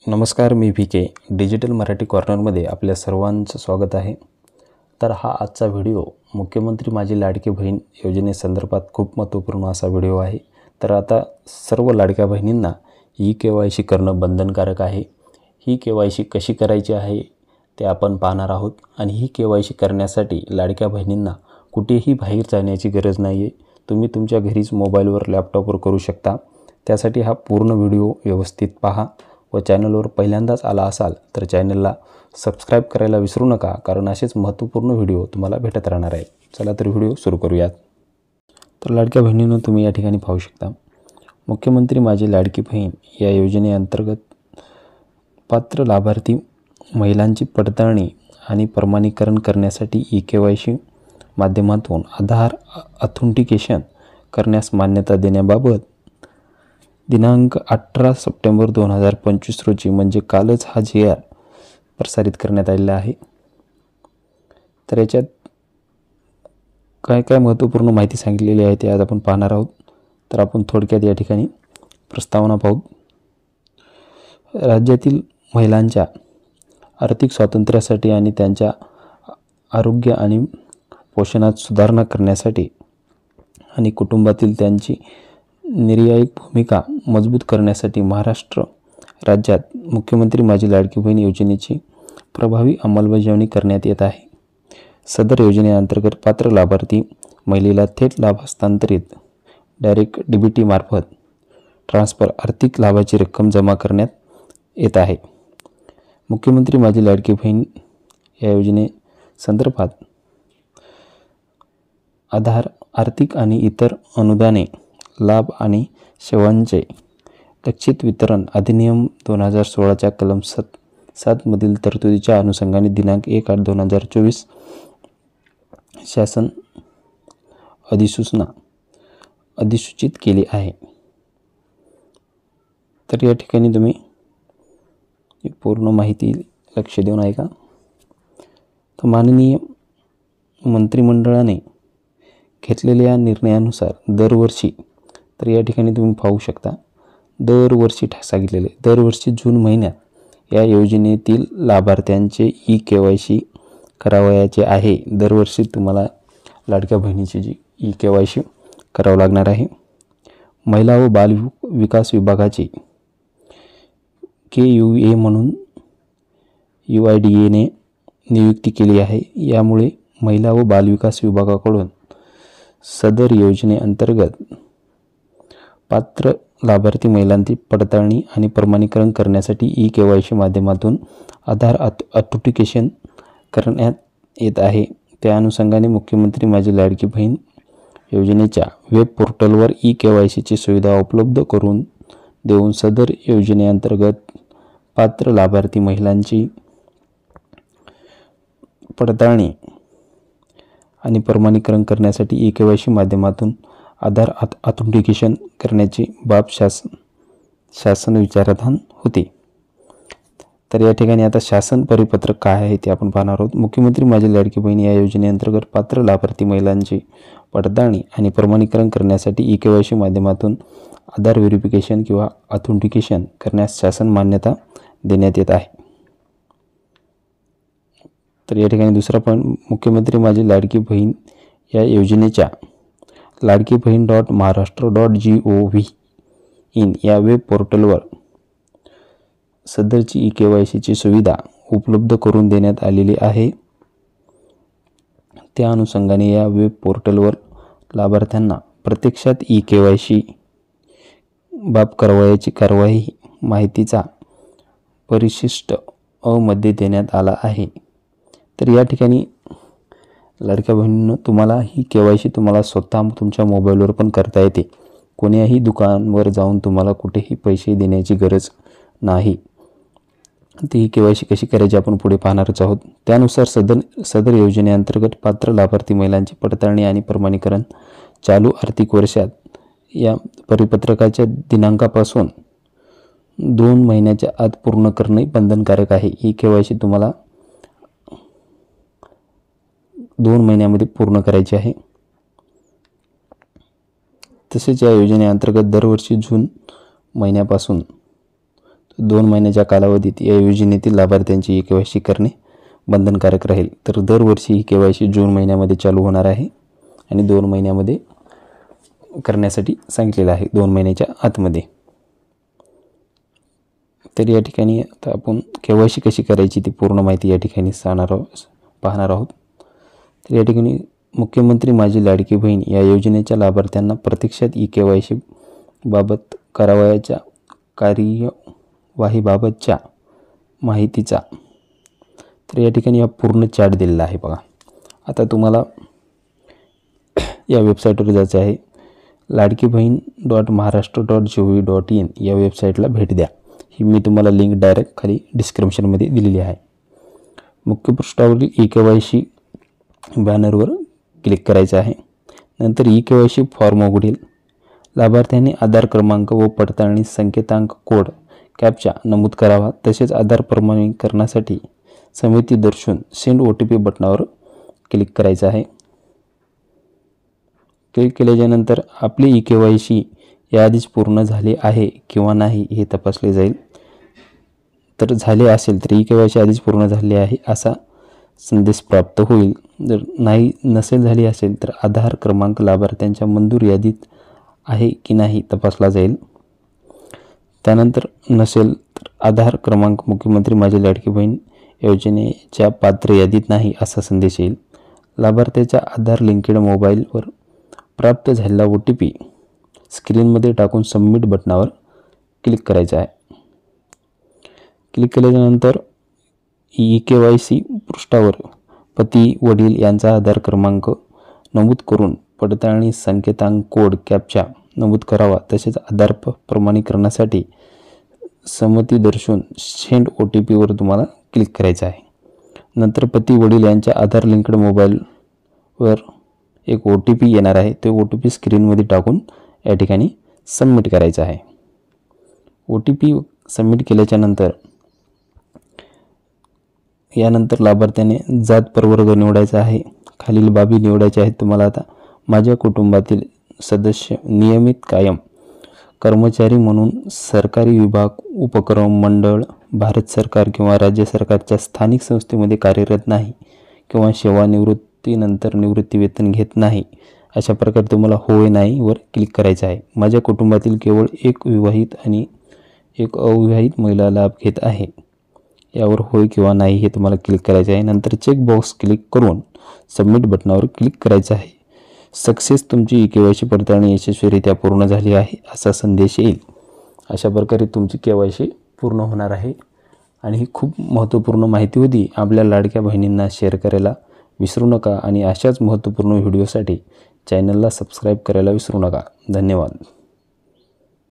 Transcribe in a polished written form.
नमस्कार, मी VK digital Marathi कॉर्नरमध्ये आपल्या सर्वांचं स्वागत आहे। तर हा आजचा व्हिडिओ मुख्यमंत्री माझी लाडकी बहीण योजनेसंदर्भात खूप महत्त्वपूर्ण असा व्हिडिओ आहे। तर आता सर्व लाडक्या बहिणींना KYC करणं बंधनकारक आहे। ही KYC कशी करायची आहे ते आपण पाहणार आहोत आणि ही KYC करण्यासाठी लाडक्या बहिणींना कुठेही बाहेर जाण्याची गरज नाही आहे। तुम्ही तुमच्या घरीच मोबाईलवर लॅपटॉपवर करू शकता। त्यासाठी हा पूर्ण व्हिडिओ व्यवस्थित पहा व चॅनलवर पहिल्यांदाच आला असाल तर चॅनलला सबस्क्राईब करायला विसरू नका, कारण असेच महत्त्वपूर्ण व्हिडिओ तुम्हाला भेटत राहणार आहेत। चला तर व्हिडिओ सुरू करूयात। तर लाडक्या बहिणींनो, तुम्ही या ठिकाणी पाहू शकता, मुख्यमंत्री माझी लाडकी बहीण या योजनेअंतर्गत पात्र लाभार्थी महिलांची पडताळणी आणि प्रमाणीकरण करण्यासाठी KYC माध्यमातून आधार ऑथेंटिकेशन करण्यास मान्यता देण्याबाबत दिनांक 18 सप्टेंबर 2025 रोजी म्हणजे कालच हा GR प्रसारित करण्यात आलेला आहे। तर याच्यात काय महत्त्वपूर्ण माहिती सांगितलेली आहे ते आज आपण पाहणार आहोत। तर आपण थोडक्यात या ठिकाणी प्रस्तावना पाहू। राज्यातील महिलांच्या आर्थिक स्वातंत्र्यासाठी आणि त्यांच्या आरोग्य आणि पोषणात सुधारणा करण्यासाठी आणि कुटुंबातील त्यांची निर्णायक भूमिका मजबूत करण्यासाठी महाराष्ट्र राज्यात मुख्यमंत्री माझी लाडकी बहीण योजनेची प्रभावी अंमलबजावणी करण्यात येत आहे। सदर योजनेअंतर्गत पात्र लाभार्थी महिलेला थेट लाभ हस्तांतरित डायरेक्ट DBT मार्फत ट्रान्सफर आर्थिक लाभाची रक्कम जमा करण्यात येत आहे। मुख्यमंत्री माझी लाडकी बहीण या योजनेसंदर्भात आधार आर्थिक आणि इतर अनुदाने लाभ आणि सेवांचे लक्षित वितरण अधिनियम 2016च्या कलम 7 मधील तरतुदीच्या अनुषंगाने दिनांक 1/8/2024 शासन अधिसूचना अधिसूचित केली आहे। तर या ठिकाणी तुम्ही पूर्ण माहिती लक्ष देऊन ऐका। तर माननीय मंत्रिमंडळाने घेतलेल्या निर्णयानुसार दरवर्षी, तर या ठिकाणी तुम्ही पाहू शकता, दरवर्षी सांगितलेले दरवर्षी जून महिन्यात या योजनेतील लाभार्थ्यांचे KYC करावयाचे आहे। दरवर्षी तुम्हाला लाडक्या बहिणीची जी KYC करावं लागणार आहे। महिला व बाल विकास विभागाची KUA म्हणून UIDAने नियुक्ती केली आहे। यामुळे महिला व बाल विकास विभागाकडून सदर योजनेअंतर्गत पात्र लाभार्थी महिलांची पडताळणी आणि प्रमाणीकरण करण्यासाठी KYC माध्यमातून आधार ऑथेंटिकेशन करण्यात येत आहे। त्या अनुषंगाने मुख्यमंत्री माझी लाडकी बहीण योजनेच्या वेब पोर्टलवर KYCची सुविधा उपलब्ध करून देऊन सदर योजनेअंतर्गत पात्र लाभार्थी महिलांची पडताळणी आणि प्रमाणीकरण करण्यासाठी KYC माध्यमातून आधार ऑथेंटिकेशन करण्याची बाब शासन विचाराधीन होते। तर या ठिकाणी आता शासन परिपत्रक काय आहे ते आपण पाहणार आहोत। मुख्यमंत्री माझी लाडकी बहीण या योजनेअंतर्गत पात्र लाभार्थी महिलांची पडताळणी आणि प्रमाणीकरण करण्यासाठी KYC माध्यमातून आधार व्हेरिफिकेशन किंवा ऑथेंटिकेशन करण्यास शासन मान्यता देण्यात येत आहे। तर या ठिकाणी दुसरा पॉईंट, मुख्यमंत्री माझी लाडकी बहीण या योजनेच्या ladkibaheen.maharashtra.gov.in या वेब पोर्टलवर सदरची KYCची सुविधा उपलब्ध करून देण्यात आलेली आहे। त्या अनुषंगाने या वेब पोर्टलवर लाभार्थ्यांना प्रत्यक्षात KYC बाब करावयाची कार्यवाही माहितीचा परिशिष्ट मध्ये देण्यात आला आहे। तर या ठिकाणी लाडक्या बहिणींनो, तुम्हाला ही KYC तुम्हाला स्वतः तुमच्या मोबाईलवर पण करता येते। कोणत्याही दुकानावर जाऊन तुम्हाला कुठेही पैसे देण्याची गरज नाही। ती KYC कशी करायची आपण पुढे पाहणारच आहोत। त्यानुसार सदर योजनेअंतर्गत पात्र लाभार्थी महिलांची पडताळणी आणि प्रमाणीकरण चालू आर्थिक वर्षात या परिपत्रकाच्या दिनांकापासून 2 महिन्याच्या आत पूर्ण करणे बंधनकारक आहे। ही KYC तुम्हाला 2 महिन्यामध्ये पूर्ण करायची आहे। तसेच या योजनेअंतर्गत दरवर्षी जून महिन्यापासून 2 महिन्याच्या कालावधीत या योजनेतील लाभार्थ्यांची KYC करणे बंधनकारक राहील। तर दरवर्षी ही KYC जून महिन्यामध्ये चालू होणार आहे आणि 2 महिन्यामध्ये करण्यासाठी सांगितलेलं आहे, 2 महिन्याच्या आतमध्ये। तर या ठिकाणी आता आपण KYC कशी करायची ती पूर्ण माहिती या ठिकाणी पाहणार आहोत। तर या ठिकाणी मुख्यमंत्री माझी लाडकी बहीण या योजनेच्या लाभार्थ्यांना प्रत्यक्षात KYC बाबत करावयाच्या कार्यवाहीबाबतच्या माहितीचा तर या ठिकाणी पूर्ण चार्ट दिलेला आहे बघा। आता तुम्हाला या वेबसाईटवर जायचं आहे, ladkibhin.maharashtra.gov.in या वेबसाईटला भेट द्या। ही मी तुम्हाला लिंक डायरेक्ट खाली डिस्क्रिप्शनमध्ये दिलेली आहे। मुख्य पृष्ठावरील KYC बॅनरवर क्लिक करायचं आहे। नंतर KYC फॉर्म उघडेल। लाभार्थ्यांनी आधार क्रमांक व पडताळणी संकेतांक कोड कॅप्चा नमूद करावा। तसेच आधार प्रमाणीकरणासाठी समिती दर्शवून सेंड OTP बटनावर क्लिक करायचं आहे। क्लिक केल्यानंतर आपले KYC याआधीच पूर्ण झाले आहे किंवा नाही हे तपासले जाईल। तर झाले असेल तर KYC आधीच पूर्ण झाले आहे असा संदेश प्राप्त होईल। जर नसेल झाली असेल तर आधार क्रमांक लाभार्थ्यांच्या मंजूर यादीत आहे की नाही तपासला जाईल। त्यानंतर नसेल तर आधार क्रमांक मुख्यमंत्री माझी लाडकी बहीण योजनेच्या पात्र यादीत नाही असा संदेश येईल। लाभार्थ्याच्या आधार लिंकेड मोबाईलवर प्राप्त झालेला OTP स्क्रीनमध्ये टाकून सबमिट बटनावर क्लिक करायचं आहे। क्लिक केल्यानंतर KYC पृष्ठावर पती वडील यांचा आधार क्रमांक नमूद करून पडताळणी संकेतांक कोड कॅप्चा नमूद करावा। तसेच आधार प्रमाणीकरणासाठी संमती दर्शवून सेंड OTPवर तुम्हाला क्लिक करायचं आहे। नंतर पती वडील यांच्या आधार लिंक्ड मोबाईलवर एक OTP येणार आहे, ते OTP स्क्रीनमध्ये टाकून या ठिकाणी सबमिट करायचं आहे। OTP सबमिट केल्याच्या नंतर यानंतर लाभार्थ्याने जात प्रवर्ग निवडायचा आहे। खालील बाबी निवडायच्या आहेत तुम्हाला। आता माझ्या कुटुंबातील सदस्य नियमित कायम कर्मचारी म्हणून सरकारी विभाग, उपक्रम, मंडळ, भारत सरकार किंवा राज्य सरकारच्या स्थानिक संस्थेमध्ये कार्यरत नाही किंवा सेवानिवृत्तीनंतर निवृत्तीवेतन घेत नाही, अशा प्रकारे तुम्हाला होय नाही वर क्लिक करायचं आहे। माझ्या कुटुंबातील केवळ एक विवाहित आणि एक अविवाहित महिला लाभ घेत आहे, यावर होय किंवा नाही हे तुम्हाला क्लिक करायचं आहे। नंतर चेक बॉक्स क्लिक करून सबमिट बटनावर क्लिक करायचं आहे। सक्सेस, तुमची KYC पडताळणी यशस्वीरित्या पूर्ण झाली आहे असा संदेश येईल। अशा प्रकारे तुमची KYC पूर्ण होणार आहे आणि ही खूप महत्त्वपूर्ण माहिती होती। आपल्या लाडक्या बहिणींना शेअर करायला विसरू नका आणि अशाच महत्त्वपूर्ण व्हिडिओसाठी चॅनलला सबस्क्राईब करायला विसरू नका। धन्यवाद।